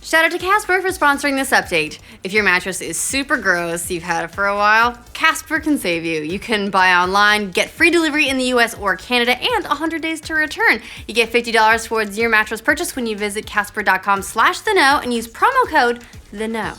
Shout out to Casper for sponsoring this update. If your mattress is super gross, you've had it for a while, Casper can save you. You can buy online, get free delivery in the US or Canada, and 100 days to return. You get $50 towards your mattress purchase when you visit casper.com/theknow and use promo code THEKNOW.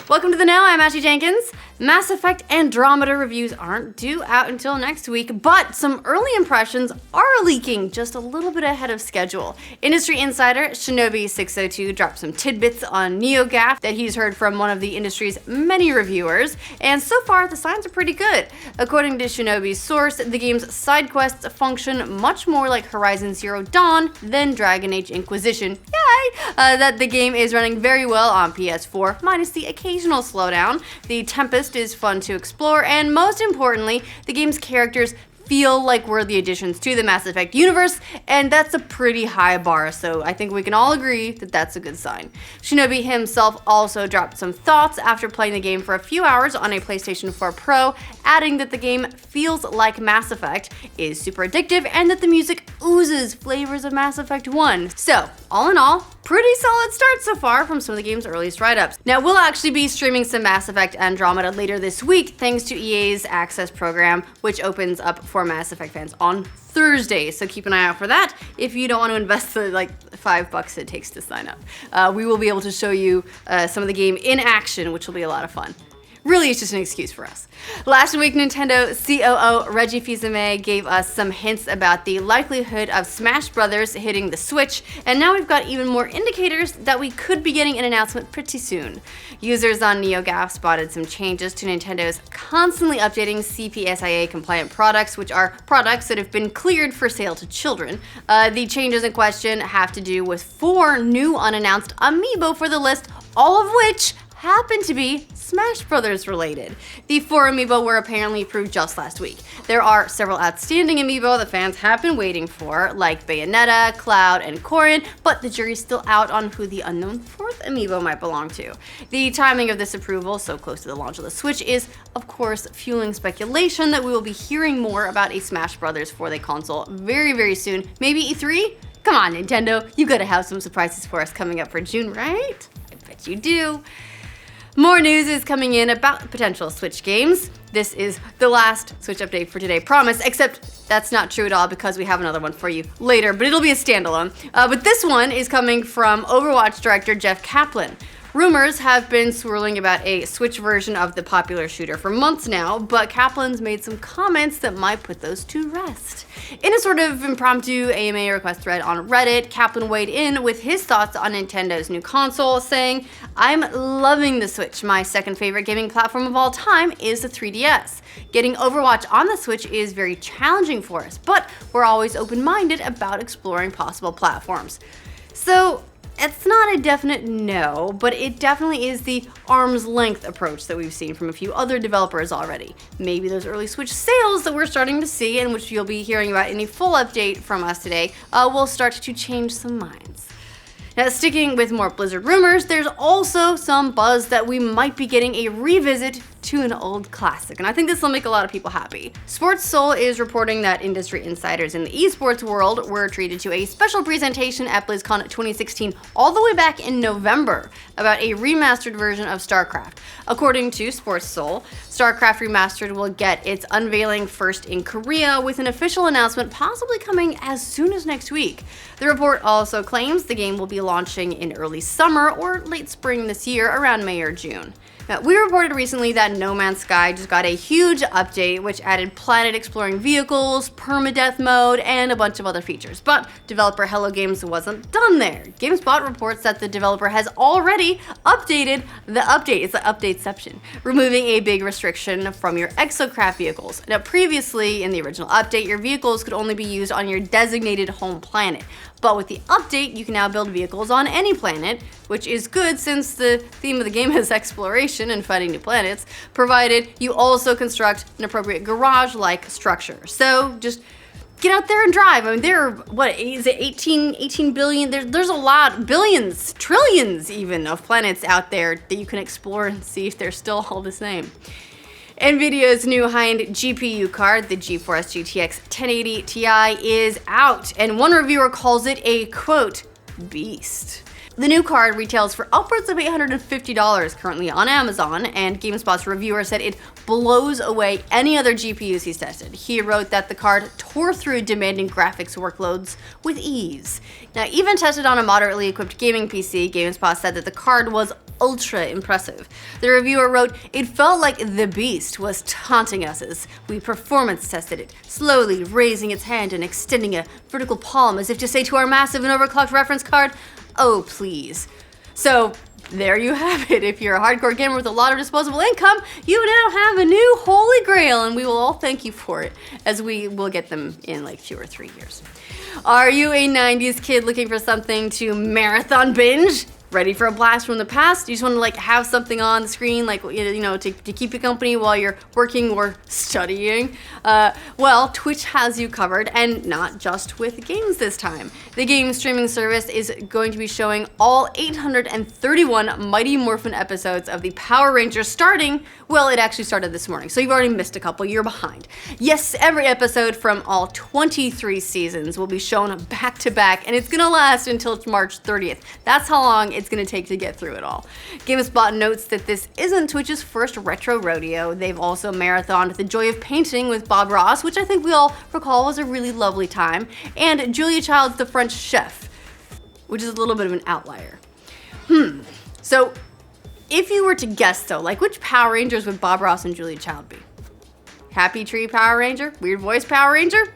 Welcome to The Know, I'm Jenkins. Mass Effect Andromeda reviews aren't due out until next week, but some early impressions are leaking just a little bit ahead of schedule. Industry insider Shinobi602 dropped some tidbits on NeoGAF that he's heard from one of the industry's many reviewers, and so far the signs are pretty good. According to Shinobi's source, the game's side quests function much more like Horizon Zero Dawn than Dragon Age Inquisition. Yay! That the game is running very well on PS4, minus the occasional slowdown. The Tempest is fun to explore, and most importantly, the game's characters feel like worthy additions to the Mass Effect universe, and that's a pretty high bar, so I think we can all agree that that's a good sign. Shinobi himself also dropped some thoughts after playing the game for a few hours on a PlayStation 4 Pro, adding that the game feels like Mass Effect, is super addictive, and that the music oozes flavors of Mass Effect 1. So, all in all, pretty solid start so far from some of the game's earliest write-ups. Now, we'll actually be streaming some Mass Effect Andromeda later this week, thanks to EA's Access program, which opens up for Mass Effect fans on Thursday, so keep an eye out for that if you don't want to invest the $5 it takes to sign up. We will be able to show you some of the game in action, which will be a lot of fun. Really, it's just an excuse for us. Last week, Nintendo COO Reggie Fils-Aimé gave us some hints about the likelihood of Smash Brothers hitting the Switch, and now we've got even more indicators that we could be getting an announcement pretty soon. Users on NeoGAF spotted some changes to Nintendo's constantly updating CPSIA-compliant products, which are products that have been cleared for sale to children. The changes in question have to do with 4 new unannounced amiibo for the list, all of which happen to be Smash Brothers related. The 4 amiibo were apparently approved just last week. There are several outstanding amiibo that fans have been waiting for, like Bayonetta, Cloud, and Corrin, but the jury's still out on who the unknown 4th amiibo might belong to. The timing of this approval, so close to the launch of the Switch, is of course fueling speculation that we will be hearing more about a Smash Brothers for the console very, very soon. Maybe E3? Come on, Nintendo, you gotta have some surprises for us coming up for June, right? I bet you do. More news is coming in about potential Switch games. This is the last Switch update for today, promise, except that's not true at all because we have another one for you later, but it'll be a standalone. But this one is coming from Overwatch director Jeff Kaplan. Rumors have been swirling about a Switch version of the popular shooter for months now, but Kaplan's made some comments that might put those to rest. In a sort of impromptu AMA request thread on Reddit, Kaplan weighed in with his thoughts on Nintendo's new console, saying, "I'm loving the Switch. My second favorite gaming platform of all time is the 3DS. Getting Overwatch on the Switch is very challenging for us, but we're always open-minded about exploring possible platforms." So, it's not a definite no, but it definitely is the arm's length approach that we've seen from a few other developers already. Maybe those early Switch sales that we're starting to see, and which you'll be hearing about in a full update from us today, will start to change some minds. Now, sticking with more Blizzard rumors, there's also some buzz that we might be getting a revisit to an old classic, and I think this will make a lot of people happy. Sports Soul is reporting that industry insiders in the esports world were treated to a special presentation at BlizzCon 2016 all the way back in November about a remastered version of Starcraft. According to Sports Soul, Starcraft Remastered will get its unveiling first in Korea, with an official announcement possibly coming as soon as next week. The report also claims the game will be launching in early summer or late spring this year, around May or June. Now, we reported recently that No Man's Sky just got a huge update which added planet-exploring vehicles, permadeath mode, and a bunch of other features. But developer Hello Games wasn't done there. GameSpot reports that the developer has already updated the update. It's the updateception, removing a big restriction from your exocraft vehicles. Now, previously, in the original update, your vehicles could only be used on your designated home planet. But with the update, you can now build vehicles on any planet, which is good since the theme of the game is exploration and finding new planets, provided you also construct an appropriate garage-like structure. So just get out there and drive. I mean, there are, what is it, 18 billion? There's a lot, billions, trillions even, of planets out there that you can explore and see if they're still all the same. Nvidia's new high-end GPU card, the GeForce GTX 1080 Ti, is out, and one reviewer calls it a, quote, beast. The new card retails for upwards of $850 currently on Amazon, and GameSpot's reviewer said it blows away any other GPUs he's tested. He wrote that the card tore through demanding graphics workloads with ease. Now, even tested on a moderately equipped gaming PC, GameSpot said that the card was ultra impressive. The reviewer wrote, "It felt like the beast was taunting us as we performance tested it, slowly raising its hand and extending a vertical palm as if to say to our massive and overclocked reference card, oh please." So there you have it. If you're a hardcore gamer with a lot of disposable income, you now have a new holy grail, and we will all thank you for it, as we will get them in like 2 or 3 years. Are you a 90s kid looking for something to marathon binge? Ready for a blast from the past? You just want to like have something on the screen, like, you know, to keep you company while you're working or studying? Well, Twitch has you covered, and not just with games this time. The game streaming service is going to be showing all 831 Mighty Morphin episodes of the Power Rangers starting, well, it actually started this morning, so you've already missed a couple, you're behind. Yes, every episode from all 23 seasons will be shown back to back, and it's gonna last until March 30th. That's how long it's gonna take to get through it all. GameSpot notes that this isn't Twitch's first retro rodeo. They've also marathoned The Joy of Painting with Bob Ross, which I think we all recall was a really lovely time, and Julia Child's The French Chef, which is a little bit of an outlier. So if you were to guess though, like which Power Rangers would Bob Ross and Julia Child be? Happy Tree Power Ranger? Weird Voice Power Ranger?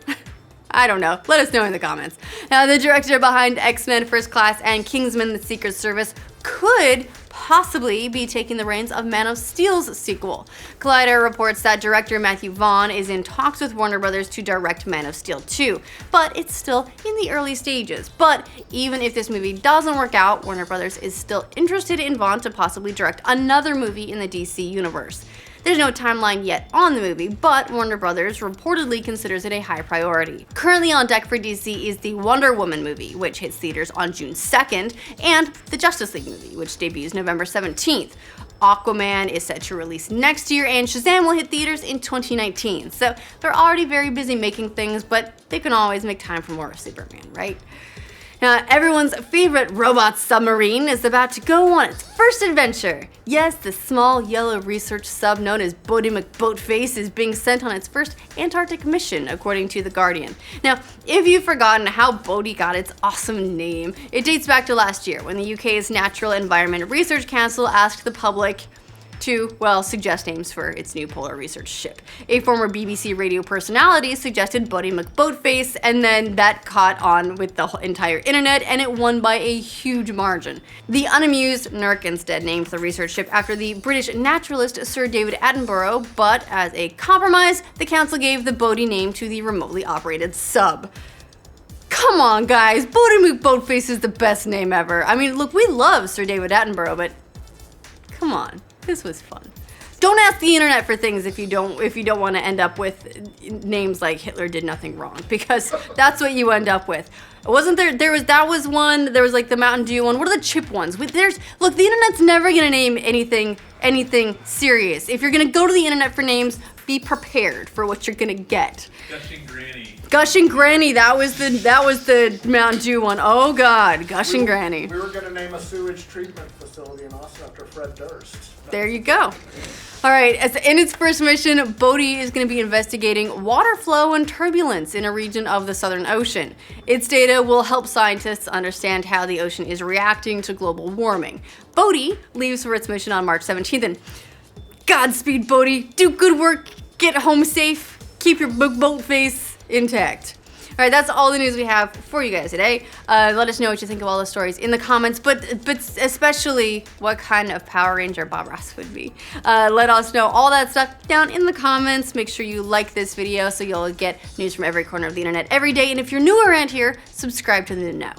I don't know. Let us know in the comments. Now, the director behind X-Men First Class and Kingsman The Secret Service could possibly be taking the reins of Man of Steel's sequel. Collider reports that director Matthew Vaughn is in talks with Warner Brothers to direct Man of Steel 2, but it's still in the early stages. But even if this movie doesn't work out, Warner Brothers is still interested in Vaughn to possibly direct another movie in the DC universe. There's no timeline yet on the movie, but Warner Brothers reportedly considers it a high priority. Currently on deck for DC is the Wonder Woman movie, which hits theaters on June 2nd, and the Justice League movie, which debuts November 17th. Aquaman is set to release next year, and Shazam will hit theaters in 2019. So they're already very busy making things, but they can always make time for more of Superman, right? Now, everyone's favorite robot submarine is about to go on its first adventure. Yes, the small yellow research sub known as Boaty McBoatface is being sent on its first Antarctic mission, according to The Guardian. Now, if you've forgotten how Bodie got its awesome name, it dates back to last year when the UK's Natural Environment Research Council asked the public to, well, suggest names for its new polar research ship. A former BBC radio personality suggested Boaty McBoatface, and then that caught on with the entire internet, and it won by a huge margin. The unamused NERC instead named the research ship after the British naturalist Sir David Attenborough, but as a compromise, the council gave the Bodie name to the remotely operated sub. Come on, guys, Boaty McBoatface is the best name ever. I mean, look, we love Sir David Attenborough, but come on. This was fun. Don't ask the internet for things if you don't want to end up with names like Hitler did nothing wrong, because that's what you end up with. Wasn't there? That was one. There was like the Mountain Dew one. What are the chip ones? Look, the internet's never gonna name anything serious. If you're gonna go to the internet for names, be prepared for what you're gonna get. Gushing Granny. Gushing Granny. That was the Mountain Dew one. Oh God, Gushing Granny. We were gonna name a sewage treatment facility in Austin after Fred Durst. There you go. All right, in its first mission, Bodie is going to be investigating water flow and turbulence in a region of the Southern Ocean. Its data will help scientists understand how the ocean is reacting to global warming. Bodie leaves for its mission on March 17th, and Godspeed, Bodie. Do good work, get home safe, keep your boat face intact. All right, that's all the news we have for you guys today. Let us know what you think of all the stories in the comments, but especially what kind of Power Ranger Bob Ross would be. Let us know all that stuff down in the comments. Make sure you like this video so you'll get news from every corner of the internet every day. And if you're new around here, subscribe to the Know.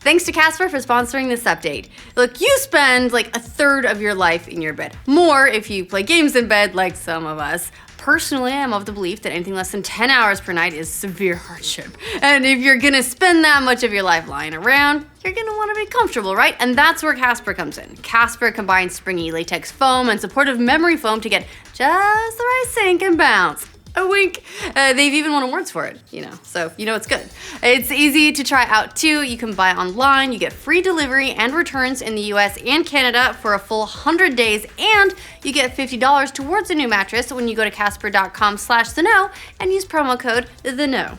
Thanks to Casper for sponsoring this update. Look, you spend like a third of your life in your bed. More if you play games in bed like some of us. Personally, I'm of the belief that anything less than 10 hours per night is severe hardship. And if you're gonna spend that much of your life lying around, you're gonna wanna be comfortable, right? And that's where Casper comes in. Casper combines springy latex foam and supportive memory foam to get just the right sink and bounce. A wink. They've even won awards for it, so you know it's good. It's easy to try out too. You can buy online, you get free delivery and returns in the US and Canada for a full 100 days, and you get $50 towards a new mattress when you go to casper.com/theknow and use promo code THEKNOW.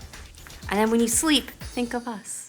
And then when you sleep, think of us.